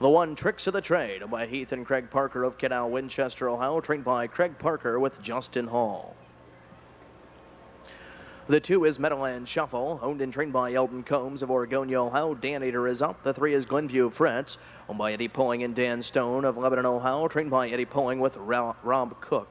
The one, Tricks of the Trade, by Heath and Craig Parker of Canal, Winchester, Ohio, trained by Craig Parker with Justin Hall. The 2 is Meadowland Shuffle, owned and trained by Eldon Combs of Oregon, Ohio. Dan Ader is up. The 3 is Glenview Fritz, owned by Eddie Pulling and Dan Stone of Lebanon, Ohio, trained by Eddie Pulling with Rob Cook.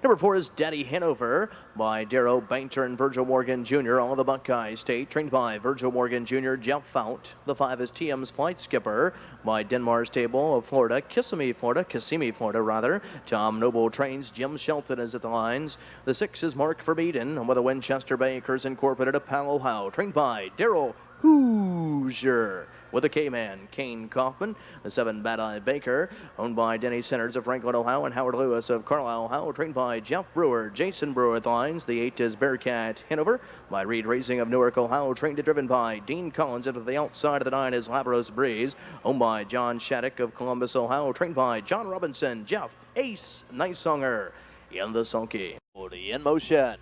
Number 4 is Daddy Hanover by Darrow Bainter and Virgil Morgan Jr., all of the Buckeye State, trained by Virgil Morgan Jr., Jeff Fout. The 5 is TM's Flight Skipper by Denmar's Table of Florida, Kissimmee, Florida, Tom Noble trains. Jim Shelton is at the lines. The 6 is Mark Verbeeden with the Winchester Bakers Incorporated of Palo, Ohio, trained by Daryl Hoosier with the K-Man, Kane Kaufman. The 7, BADEYEBAKER, owned by Denny Centers of Franklin, Ohio, and Howard Lewis of Carlisle, Ohio, trained by Jeff Brewer, Jason Brewer at the lines. The 8 is Bearcat Hanover by Reed Racing of Newark, Ohio, trained and driven by Dean Collins. Into the outside of the 9 is Labros Breeze, owned by John Shattuck of Columbus, Ohio, trained by John Robinson, Jeff Ace Nicesonger in the sulky. 40 in motion.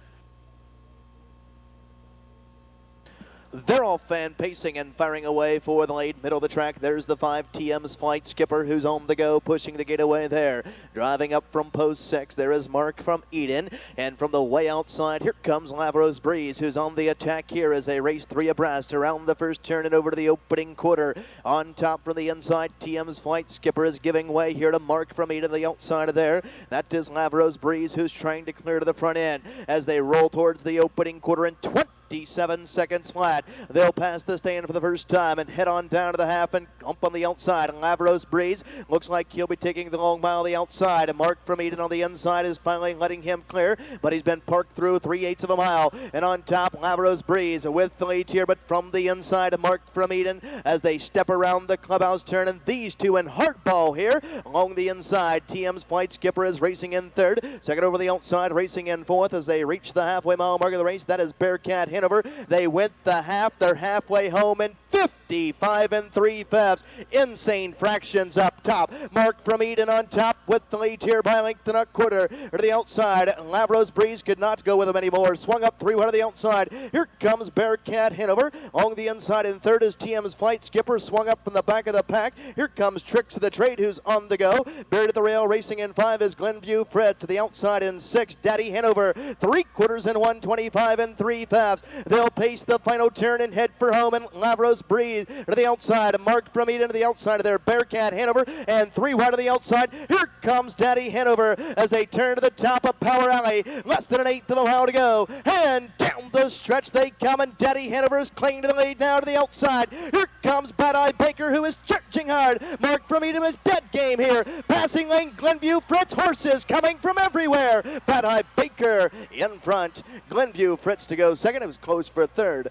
They're all fan pacing and firing away for the lead. Middle of the track, there's the 5, TM's Flight Skipper, who's on the go, pushing the gate away there. Driving up from post 6, there is Mark from Eden. And from the way outside, here comes Labros Breeze, who's on the attack here as they race 3 abreast around the first turn and over to the opening quarter. On top from the inside, TM's Flight Skipper is giving way here to Mark from Eden, the outside of there. That is Labros Breeze, who's trying to clear to the front end as they roll towards the opening quarter in 27 seconds flat. They'll pass the stand for the first time and head on down to the half and ump on the outside. Labros Breeze looks like he'll be taking the long mile on the outside. And Mark from Eden on the inside is finally letting him clear, but he's been parked through 3/8 of a mile. And on top, Labros Breeze with the lead here, but from the inside, Mark from Eden as they step around the clubhouse turn. And these 2 in hardball here along the inside. TM's Flight Skipper is racing in 3rd. Second over the outside, racing in 4th as they reach the halfway mile mark of the race. That is Bearcat Hanover. They went the half. They're halfway home in 55 3/5. Insane fractions up top. Mark from Eden on top with the lead here by length and a quarter. To the outside, Labros Breeze could not go with him anymore. Swung up 3 wide to the outside. Here comes Bearcat Hanover. Along the inside in 3rd is TM's Flight Skipper. Swung up from the back of the pack. Here comes Tricks of the Trade, who's on the go. Buried at the rail, racing in 5 is Glenview Fred. To the outside in 6, Daddy Hanover. 3/4 in 125 3/5. They'll pace the final turn and head for home. And Labros Breeze to the outside. Mark from Eden to the outside of their Bearcat Hanover. And 3 wide to the outside. Here comes Daddy Hanover as they turn to the top of Power Alley. Less than 1/8 of a mile to go. And down the stretch they come. And Daddy Hanover is clinging to the lead now to the outside. Here comes BADEYEBAKER, who is charging hard. Mark from Eden is dead game here. Passing lane, Glenview Fritz. Horses coming from everywhere. BADEYEBAKER in front. Glenview Fritz to go second. It was close for 3rd.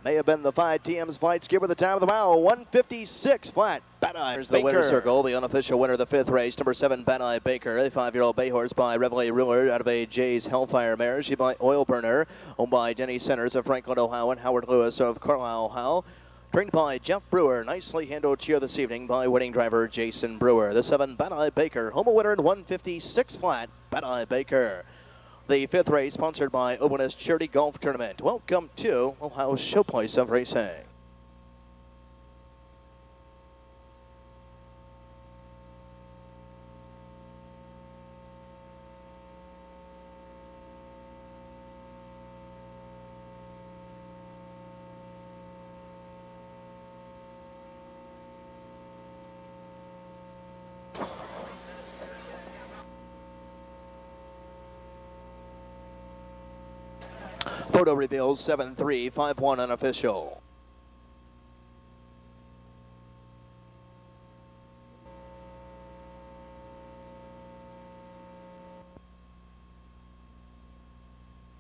May have been the 5, TM's Flight Skipper, the time of the mile, 156 flat. Here's the winner's circle, the unofficial winner of the 5th race, number 7, BADEYEBAKER, a 5-year-old bay horse by Reveille Ruler out of a Jay's Hellfire mare. She by Oil Burner, owned by Denny Centers of Franklin, Ohio, and Howard Lewis of Carlisle, Ohio. Trained by Jeff Brewer, nicely handled cheer this evening by winning driver Jason Brewer. The 7, BADEYEBAKER, home winner in 156 flat, BADEYEBAKER. The 5th race sponsored by Openist Charity Golf Tournament. Welcome to Ohio's showplace of racing. Photo reveals 7-3, 5-1 unofficial.